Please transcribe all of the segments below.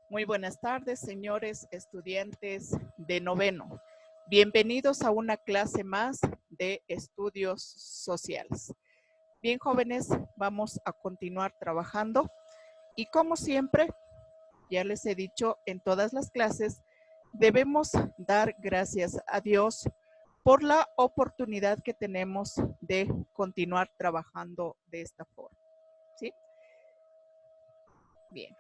Muy buenas tardes, señores estudiantes de noveno. Bienvenidos a una clase más de estudios sociales. Bien, jóvenes, vamos a continuar trabajando y como siempre, ya les he dicho en todas las clases, debemos dar gracias a Dios por la oportunidad que tenemos de continuar trabajando de esta forma. ¿Sí? Bien.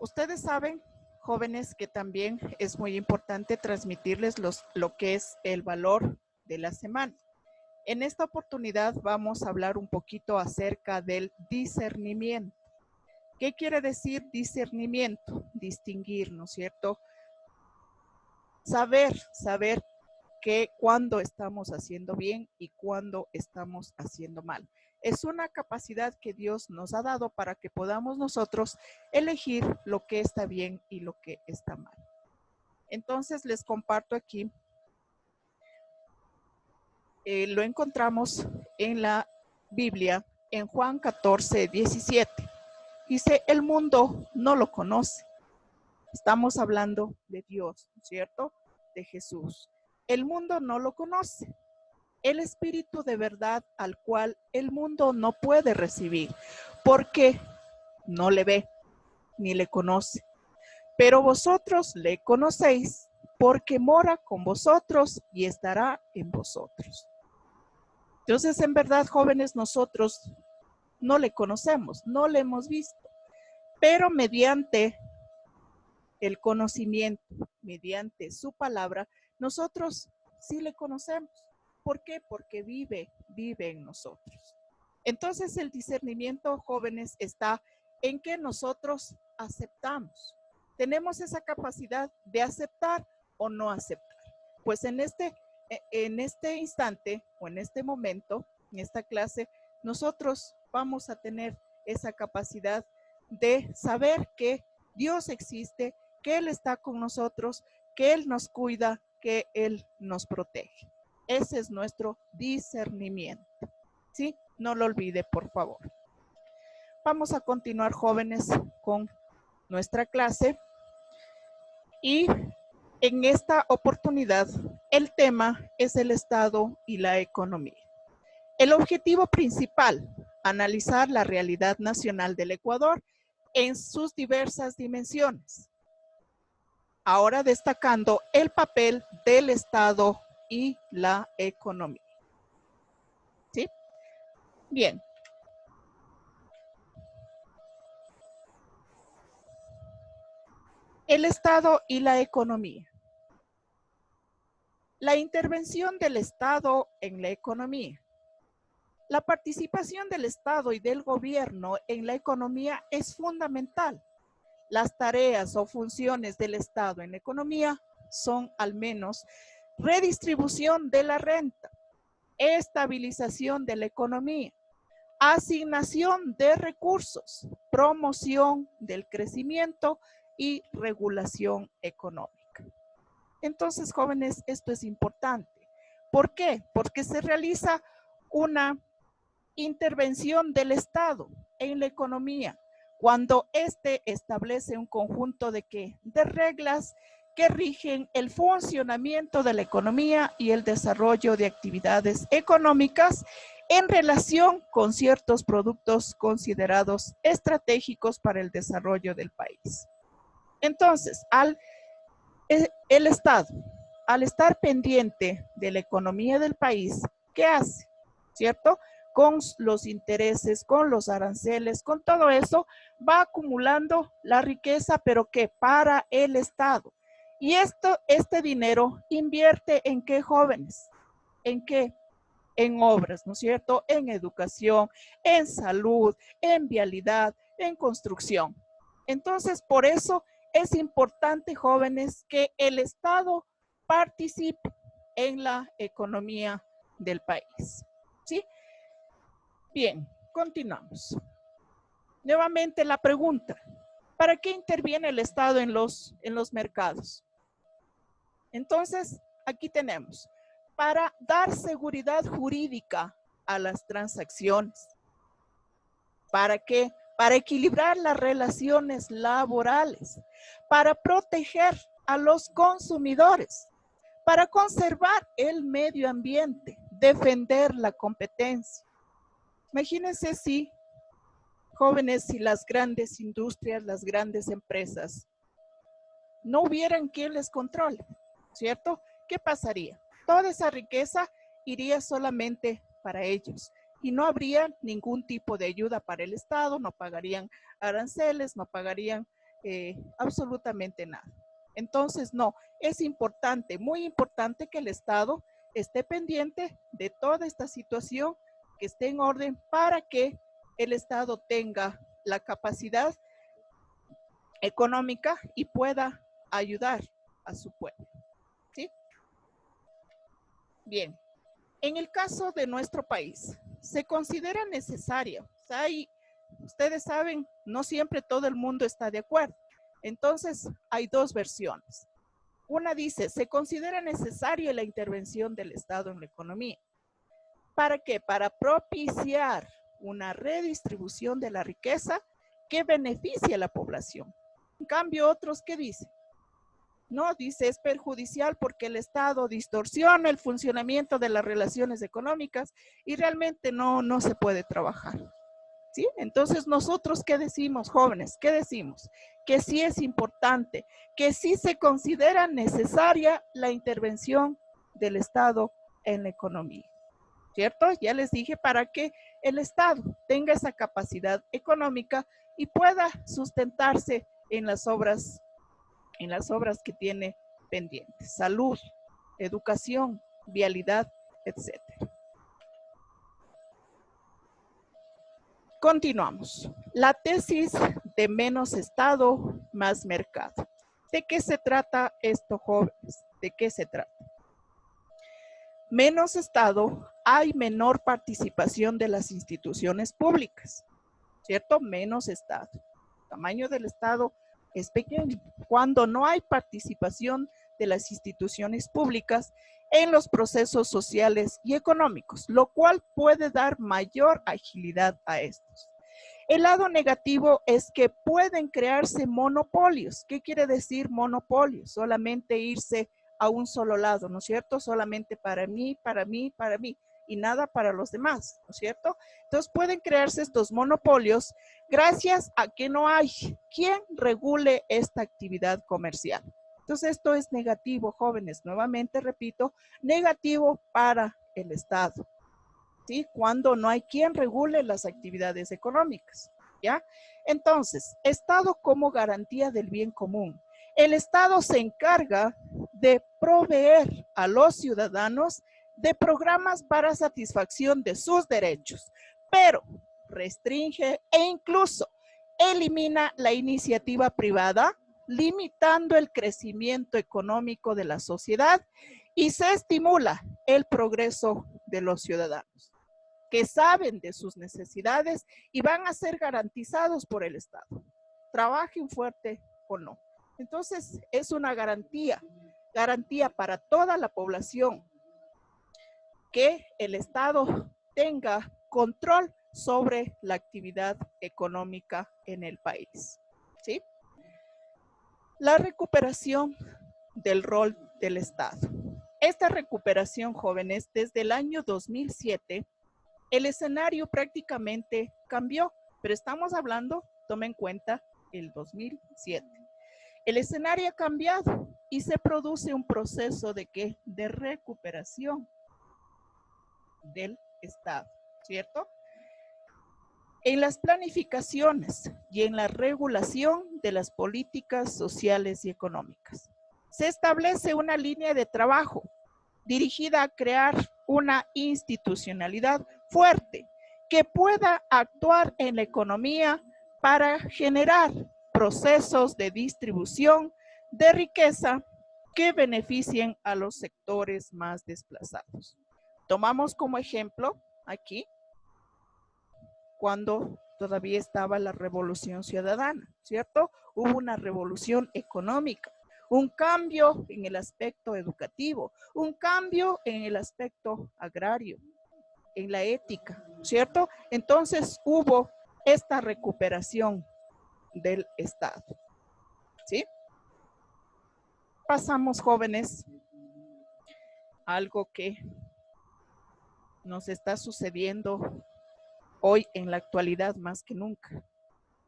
Ustedes saben, jóvenes, que también es muy importante transmitirles lo que es el valor de la semana. En esta oportunidad vamos a hablar un poquito acerca del discernimiento. ¿Qué quiere decir discernimiento? Distinguir, ¿no es cierto? Saber que cuando estamos haciendo bien y cuando estamos haciendo mal. Es una capacidad que Dios nos ha dado para que podamos nosotros elegir lo que está bien y lo que está mal. Entonces les comparto aquí, lo encontramos en la Biblia, en Juan 14:17. Dice, el mundo no lo conoce. Estamos hablando de Dios, ¿cierto? De Jesús. El mundo no lo conoce. El Espíritu de verdad al cual el mundo no puede recibir, porque no le ve ni le conoce. Pero vosotros le conocéis, porque mora con vosotros y estará en vosotros. Entonces, en verdad, jóvenes, nosotros no le conocemos, no le hemos visto, pero mediante el conocimiento, mediante su palabra, nosotros sí le conocemos. ¿Por qué? Porque vive en nosotros. Entonces el discernimiento, jóvenes, está en que nosotros aceptamos. Tenemos esa capacidad de aceptar o no aceptar. Pues en este instante o en este momento, en esta clase, nosotros vamos a tener esa capacidad de saber que Dios existe, que Él está con nosotros, que Él nos cuida, que Él nos protege. Ese es nuestro discernimiento. ¿Sí? No lo olvide, por favor. Vamos a continuar, jóvenes, con nuestra clase. Y en esta oportunidad, el tema es el Estado y la economía. El objetivo principal, analizar la realidad nacional del Ecuador en sus diversas dimensiones. Ahora destacando el papel del Estado y la economía. ¿Sí? Bien. El Estado y la economía. La intervención del Estado en la economía. La participación del Estado y del gobierno en la economía es fundamental. Las tareas o funciones del Estado en la economía son al menos redistribución de la renta, estabilización de la economía, asignación de recursos, promoción del crecimiento y regulación económica. Entonces, jóvenes, esto es importante. ¿Por qué? Porque se realiza una intervención del Estado en la economía cuando éste establece un conjunto de reglas que rigen el funcionamiento de la economía y el desarrollo de actividades económicas en relación con ciertos productos considerados estratégicos para el desarrollo del país. Entonces, el Estado, al estar pendiente de la economía del país, ¿qué hace? ¿Cierto? Con los intereses, con los aranceles, con todo eso, va acumulando la riqueza, pero ¿qué? Para el Estado. Y este dinero invierte ¿en qué, jóvenes? ¿En qué? En obras, ¿no es cierto? En educación, en salud, en vialidad, en construcción. Entonces, por eso es importante, jóvenes, que el Estado participe en la economía del país. ¿Sí? Bien, continuamos. Nuevamente la pregunta, ¿para qué interviene el Estado en los mercados? Entonces, aquí tenemos, para dar seguridad jurídica a las transacciones. ¿Para qué? para equilibrar las relaciones laborales, para proteger a los consumidores, para conservar el medio ambiente, defender la competencia. Imagínense si, jóvenes, si las grandes industrias, las grandes empresas no hubieran quien les controle, ¿cierto? ¿Qué pasaría? Toda esa riqueza iría solamente para ellos y no habría ningún tipo de ayuda para el Estado, no pagarían aranceles, no pagarían absolutamente nada. Entonces, no, es importante, muy importante que el Estado esté pendiente de toda esta situación, que esté en orden para que el Estado tenga la capacidad económica y pueda ayudar a su pueblo, ¿sí? Bien, en el caso de nuestro país, se considera necesaria, o sea, ustedes saben, no siempre todo el mundo está de acuerdo. Entonces, hay dos versiones. Una dice, se considera necesaria la intervención del Estado en la economía. ¿Para qué? Para propiciar una redistribución de la riqueza que beneficie a la población. En cambio, otros, ¿qué dicen? No, dice, es perjudicial porque el Estado distorsiona el funcionamiento de las relaciones económicas y realmente no se puede trabajar. ¿Sí? Entonces, nosotros, ¿qué decimos, jóvenes? ¿Qué decimos? Que sí es importante, que sí se considera necesaria la intervención del Estado en la economía, ¿cierto? Ya les dije, para que el Estado tenga esa capacidad económica y pueda sustentarse en las obras que tiene pendientes: salud, educación, vialidad, etcétera. Continuamos. La tesis de menos Estado, más mercado. ¿De qué se trata esto, jóvenes? ¿De qué se trata? Menos Estado, hay menor participación de las instituciones públicas, ¿cierto? Menos Estado. El tamaño del Estado es pequeño. Cuando no hay participación de las instituciones públicas en los procesos sociales y económicos, lo cual puede dar mayor agilidad a estos. El lado negativo es que pueden crearse monopolios. ¿Qué quiere decir monopolio? Solamente irse a un solo lado, ¿no es cierto? Solamente para mí, para mí, para mí, y nada para los demás, ¿no es cierto? Entonces pueden crearse estos monopolios gracias a que no hay quien regule esta actividad comercial. Entonces esto es negativo, jóvenes. Nuevamente repito, negativo para el Estado, ¿sí? Cuando no hay quien regule las actividades económicas, ¿ya? Entonces, Estado como garantía del bien común. El Estado se encarga de proveer a los ciudadanos de programas para satisfacción de sus derechos, pero restringe e incluso elimina la iniciativa privada, limitando el crecimiento económico de la sociedad, y se estimula el progreso de los ciudadanos, que saben de sus necesidades y van a ser garantizados por el Estado, trabajen fuerte o no. Entonces, es una garantía para toda la población, que el Estado tenga control sobre la actividad económica en el país, ¿sí? La recuperación del rol del Estado. Esta recuperación, jóvenes, desde el año 2007, el escenario prácticamente cambió, pero estamos hablando, tomen en cuenta, el 2007. El escenario ha cambiado y se produce un proceso de ¿qué? De recuperación del Estado, ¿cierto? En las planificaciones y en la regulación de las políticas sociales y económicas. Se establece una línea de trabajo dirigida a crear una institucionalidad fuerte que pueda actuar en la economía para generar procesos de distribución de riqueza que beneficien a los sectores más desplazados. Tomamos como ejemplo aquí cuando todavía estaba la Revolución Ciudadana, ¿cierto? Hubo una revolución económica, un cambio en el aspecto educativo, un cambio en el aspecto agrario, en la ética, ¿cierto? Entonces hubo esta recuperación del Estado. ¿Sí? Pasamos, jóvenes, a algo que nos está sucediendo hoy en la actualidad más que nunca.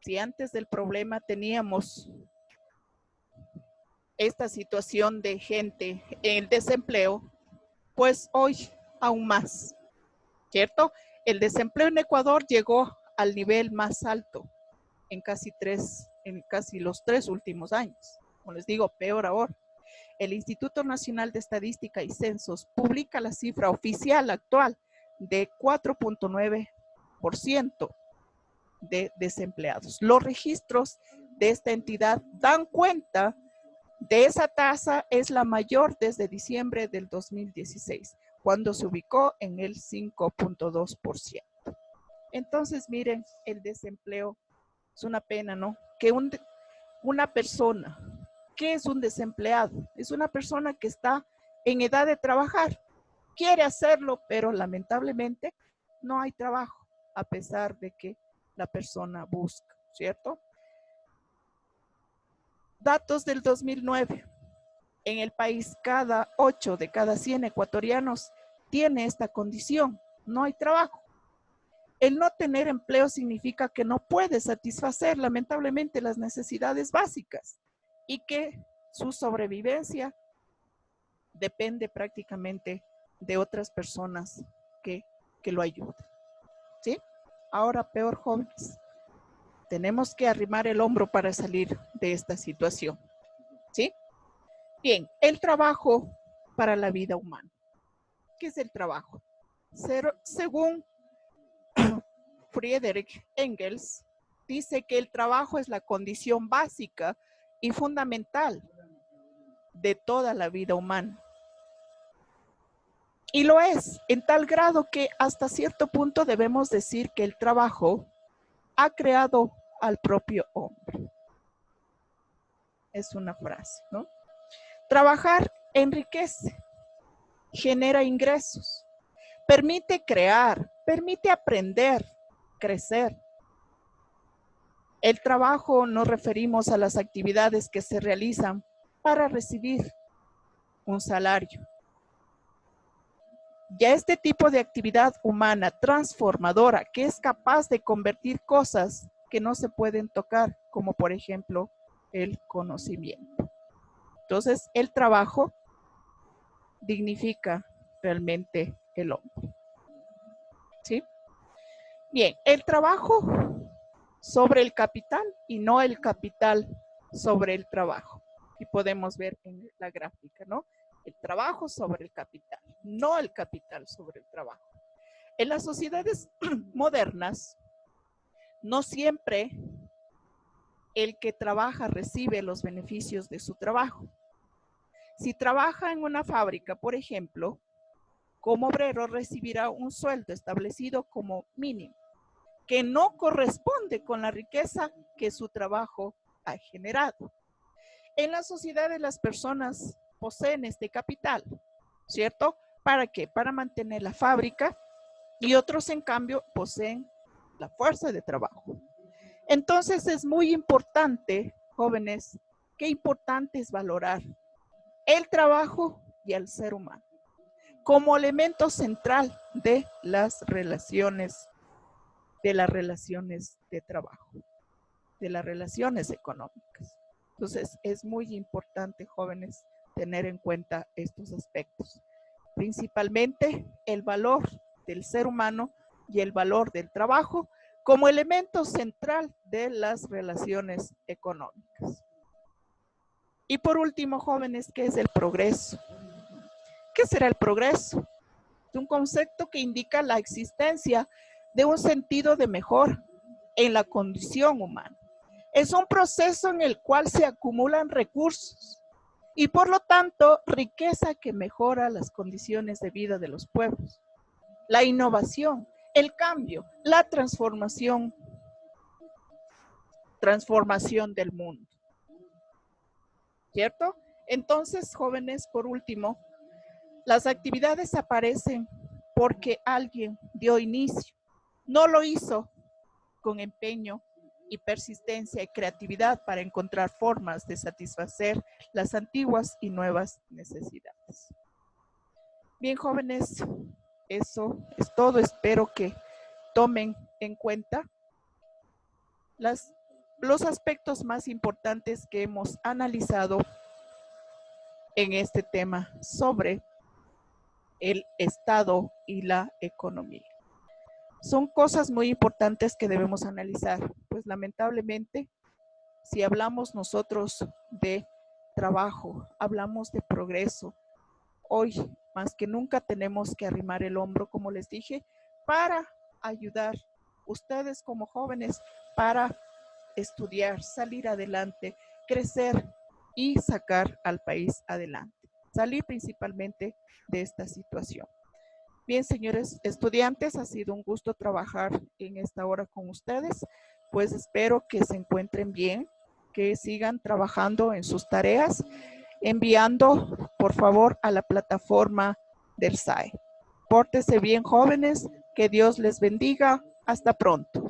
Si antes del problema teníamos esta situación de gente en el desempleo, pues hoy aún más, ¿cierto? El desempleo en Ecuador llegó al nivel más alto en casi los 3 últimos años. Como les digo, peor ahora. El Instituto Nacional de Estadística y Censos publica la cifra oficial actual de 4.9% de desempleados. Los registros de esta entidad dan cuenta de esa tasa, es la mayor desde diciembre del 2016, cuando se ubicó en el 5.2%. Entonces, miren, el desempleo es una pena, ¿no? Que una persona, ¿qué es un desempleado? Es una persona que está en edad de trabajar, quiere hacerlo, pero lamentablemente no hay trabajo, a pesar de que la persona busca, ¿cierto? Datos del 2009. En el país, 8 de cada 100 ecuatorianos tiene esta condición, no hay trabajo. El no tener empleo significa que no puede satisfacer lamentablemente las necesidades básicas y que su sobrevivencia depende prácticamente de otras personas que lo ayuden. ¿Sí? Ahora peor, jóvenes. Tenemos que arrimar el hombro para salir de esta situación. ¿Sí? Bien, el trabajo para la vida humana. ¿Qué es el trabajo? Según Friedrich Engels, dice que el trabajo es la condición básica y fundamental de toda la vida humana. Y lo es, en tal grado que hasta cierto punto debemos decir que el trabajo ha creado al propio hombre. Es una frase, ¿no? Trabajar enriquece, genera ingresos, permite crear, permite aprender, crecer. El trabajo nos referimos a las actividades que se realizan para recibir un salario. Ya este tipo de actividad humana transformadora que es capaz de convertir cosas que no se pueden tocar, como por ejemplo el conocimiento. Entonces, el trabajo dignifica realmente el hombre. ¿Sí? Bien, el trabajo sobre el capital y no el capital sobre el trabajo. Y podemos ver en la gráfica, ¿no? El trabajo sobre el capital, no el capital sobre el trabajo. En las sociedades modernas, no siempre el que trabaja recibe los beneficios de su trabajo. Si trabaja en una fábrica, por ejemplo, como obrero recibirá un sueldo establecido como mínimo, que no corresponde con la riqueza que su trabajo ha generado. En la sociedad de las personas poseen este capital, ¿cierto? ¿Para qué? Para mantener la fábrica y otros, en cambio, poseen la fuerza de trabajo. Entonces es muy importante, jóvenes, qué importante es valorar el trabajo y al ser humano como elemento central de las relaciones de trabajo, de las relaciones económicas. Entonces, es muy importante, jóvenes, tener en cuenta estos aspectos. Principalmente el valor del ser humano y el valor del trabajo como elemento central de las relaciones económicas. Y por último, jóvenes, ¿qué es el progreso? ¿Qué será el progreso? Es un concepto que indica la existencia de un sentido de mejora en la condición humana. Es un proceso en el cual se acumulan recursos y por lo tanto riqueza que mejora las condiciones de vida de los pueblos. La innovación, el cambio, la transformación del mundo. ¿Cierto? Entonces, jóvenes, por último, las actividades aparecen porque alguien dio inicio. No lo hizo con empeño y persistencia y creatividad para encontrar formas de satisfacer las antiguas y nuevas necesidades. Bien, jóvenes, eso es todo. Espero que tomen en cuenta los aspectos más importantes que hemos analizado en este tema sobre el Estado y la economía. Son cosas muy importantes que debemos analizar, pues lamentablemente, si hablamos nosotros de trabajo, hablamos de progreso, hoy más que nunca tenemos que arrimar el hombro, como les dije, para ayudar ustedes como jóvenes, para estudiar, salir adelante, crecer y sacar al país adelante. Salir principalmente de esta situación. Bien, señores estudiantes, ha sido un gusto trabajar en esta hora con ustedes. Pues espero que se encuentren bien, que sigan trabajando en sus tareas, enviando, por favor, a la plataforma del SAE. Pórtense bien, jóvenes, que Dios les bendiga. Hasta pronto.